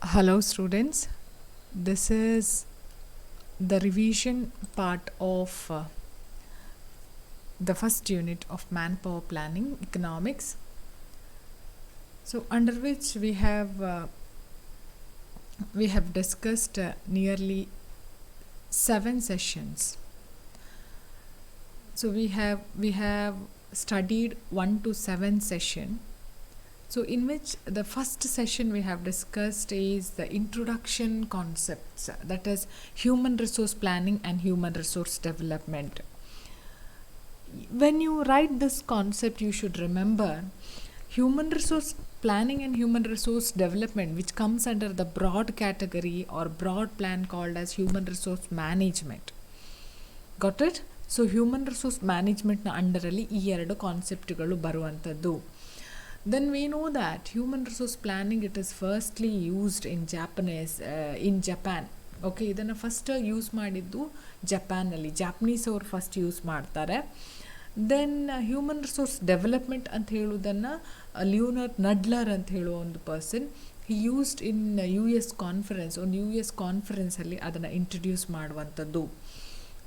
Hello, students. This is the revision part of the first unit of manpower planning economics. So, under which we have discussed nearly 7 sessions. So we have studied 1 to 7 session. So, in which the first session we have discussed is the introduction concepts, that is human resource planning and human resource development. When you write this concept, you should remember human resource planning and human resource development, which comes under the broad category or broad plan called as human resource management. Got it? So, human resource management ನ ಅಂಡರಲ್ಲಿ ಈ ಎರಡು ಕಾನ್ಸೆಪ್ಟ್ಗಳು ಬರುವಂಥದ್ದು. Then we know that human resource planning, it is firstly used in Japan. Okay, ಇದನ್ನು first use ಮಾಡಿದ್ದು ಜಪಾನಲ್ಲಿ, Japanese ಅವರು first use ಮಾಡ್ತಾರೆ. Then human resource development ಅಂತ ಹೇಳೋದನ್ನು ಲಿಯೋನಾರ್ಡ್ ನಡ್ಲರ್ ಅಂತ ಹೇಳುವ ಒಂದು person he used in US conference, ಒಂದು US ಕಾನ್ಫರೆನ್ಸಲ್ಲಿ ಅದನ್ನು ಇಂಟ್ರಡ್ಯೂಸ್ ಮಾಡುವಂಥದ್ದು.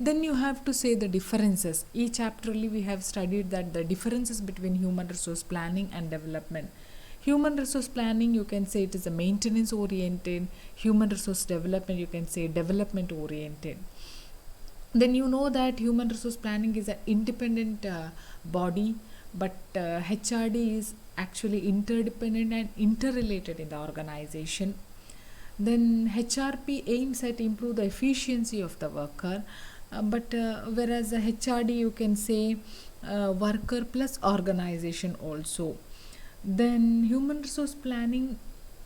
Then you have to say the differences. Each chapter we have studied that the differences between human resource planning and development. Human resource planning, you can say it is a maintenance oriented. Human resource development, you can say development oriented. Then you know that human resource planning is an independent body, but HRD is actually interdependent and interrelated in the organization. Then HRP aims at improve the efficiency of the worker, but whereas the HRD, you can say worker plus organization also. Then human resource planning,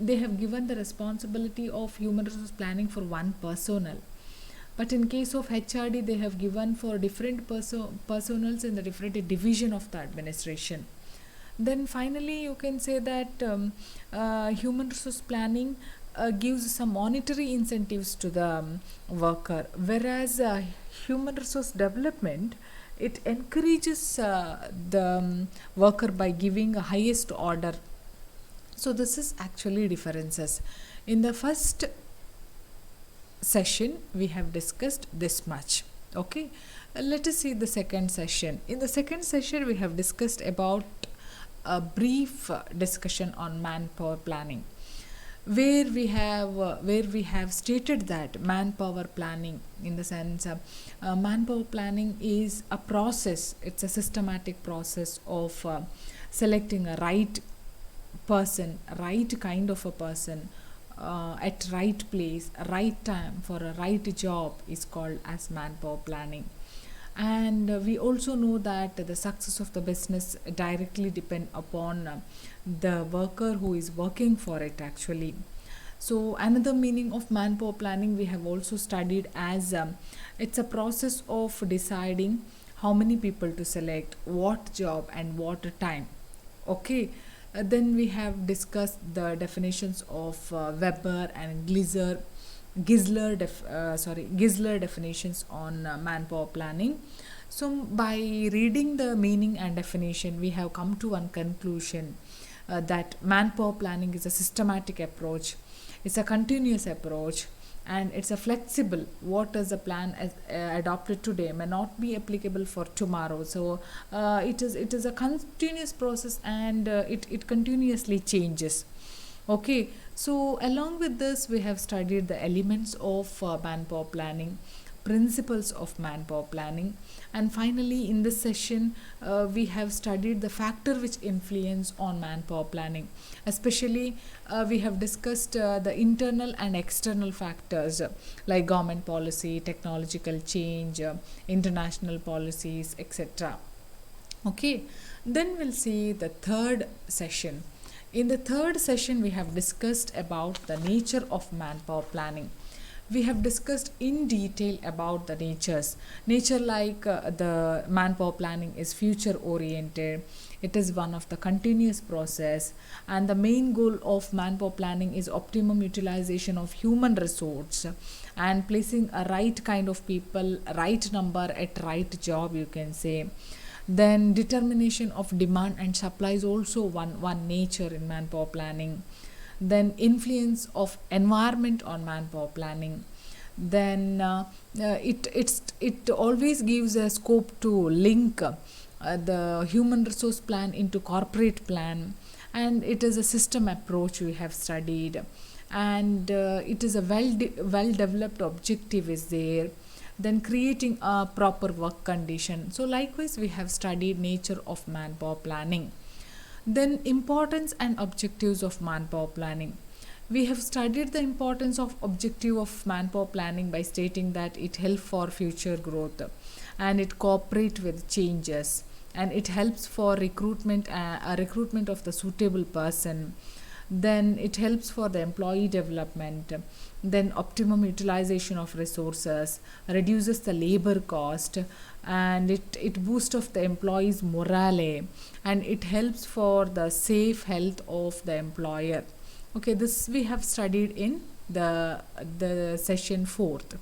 they have given the responsibility of human resource planning for one personnel, but in case of HRD, they have given for different personals in the different division of the administration. Then finally you can say that human resource planning gives some monetary incentives to the worker, whereas human resource development, it encourages the worker by giving a highest order. So this is actually differences. In the first session we have discussed this much. Okay, let us see the second session. In the second session we have discussed about a brief discussion on manpower planning, where we have stated that manpower planning, in the sense manpower planning is a process, it's a systematic process of selecting a right person, right kind of a person, at right place, right time for a right job is called as manpower planning. And we also know that the success of the business directly depend upon the worker who is working for it actually. So another meaning of manpower planning we have also studied as it's a process of deciding how many people to select, what job and what time. Okay, then we have discussed the definitions of Weber and Gisler definitions on manpower planning. So by reading the meaning and definition, we have come to one conclusion, that manpower planning is a systematic approach, it's a continuous approach, and it's a flexible. What is the plan adopted today may not be applicable for tomorrow. So it is a continuous process, and it continuously changes. Okay, so along with this we have studied the elements of manpower planning, principles of manpower planning, and finally in this session we have studied the factor which influence on manpower planning. Especially we have discussed the internal and external factors, like government policy, technological change, international policies, etc. Okay, then we'll see the third session. In the third session we have discussed about the nature of manpower planning. We have discussed in detail about the nature, like the manpower planning is future oriented, it is one of the continuous process, and the main goal of manpower planning is optimum utilization of human resource and placing a right kind of people, right number at right job, you can say. Then determination of demand and supply is also one nature in manpower planning. then influence of environment on manpower planning, then it always gives a scope to link the human resource plan into corporate plan, and it is a system approach we have studied, and it is a well developed objective is there, then creating a proper work condition. So likewise we have studied nature of manpower planning, then importance and objectives of manpower planning. We have studied the importance of objective of manpower planning by stating that it helps for future growth and it cooperate with changes, and it helps for recruitment of the suitable person, then it helps for the employee development, then optimum utilization of resources, reduces the labor cost, and it boosts of the employees morale, and it helps for the safe health of the employer. Okay, this we have studied in the session 4th.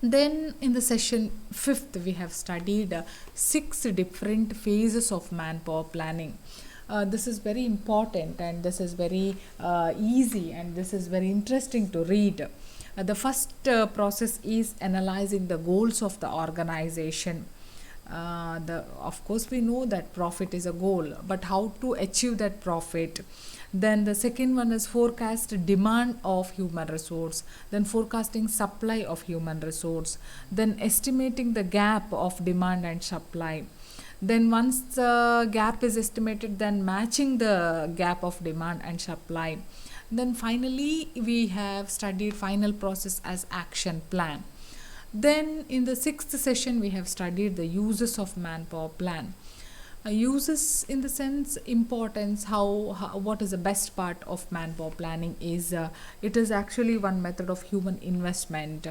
Then in the session 5th we have studied 6 different phases of manpower planning. This is very important, and this is very easy, and this is very interesting to read. The first process is analyzing the goals of the organization. Of course we know that profit is a goal, but how to achieve that profit. Then the second one is forecast demand of human resource, then forecasting supply of human resource, then estimating the gap of demand and supply. Then once the gap is estimated, then matching the gap of demand and supply. Then finally we have studied final process as action plan. Then in the 6th session we have studied the uses of manpower plan. Uses in the sense importance, how what is the best part of manpower planning is it is actually one method of human investment.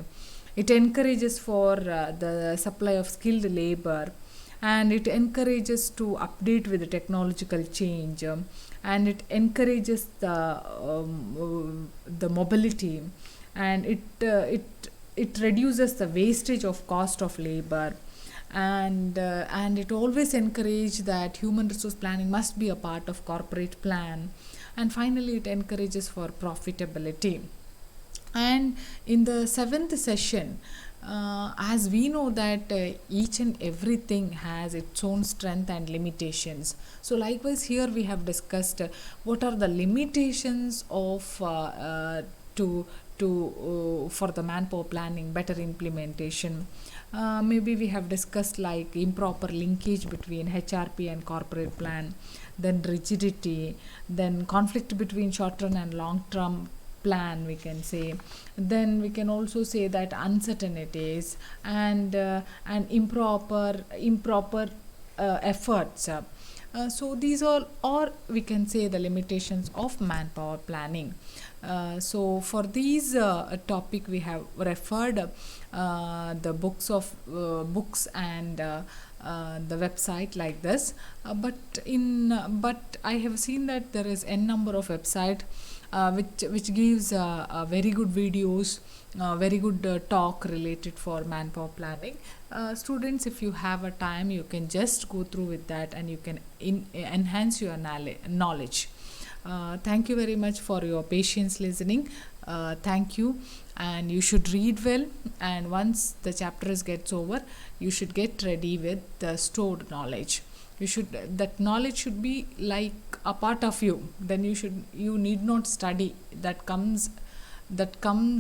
It encourages for the supply of skilled labor, and it encourages to update with the technological change, and it encourages the mobility, and it reduces the wastage of cost of labor, and it always encourage that human resource planning must be a part of corporate plan, and finally it encourages for profitability. And in the 7th session, as we know that each and everything has its own strength and limitations, so likewise here we have discussed what are the limitations of for the manpower planning better implementation. Maybe we have discussed like improper linkage between HRP and corporate plan, then rigidity, then conflict between short term and long term plan, we can say. Then we can also say that uncertainties and improper efforts. So these all, or we can say the limitations of manpower planning. So for these topic we have referred the books and the website like this, but I have seen that there is n number of website which gives very good videos, very good talk related for manpower planning. Students, if you have a time, you can just go through with that, and you can enhance your knowledge. Thank you very much for your patience listening. Thank you, and you should read well, and once the chapters gets over, you should get ready with the stored knowledge. That knowledge should be like a part of you. Then you need not study. That comes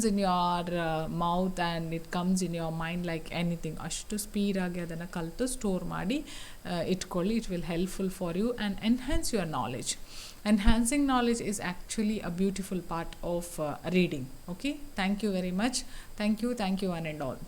in your mouth, and it comes in your mind like anything. ಅಷ್ಟು speed ಆಗಿ ಅದನ್ನು ಕಲಿತು store ಮಾಡಿ ಇಟ್ಕೊಳ್ಳಿ. It will helpful for you and enhance your knowledge. Enhancing knowledge is actually a beautiful part of reading. Okay, thank you very much. Thank you one and all.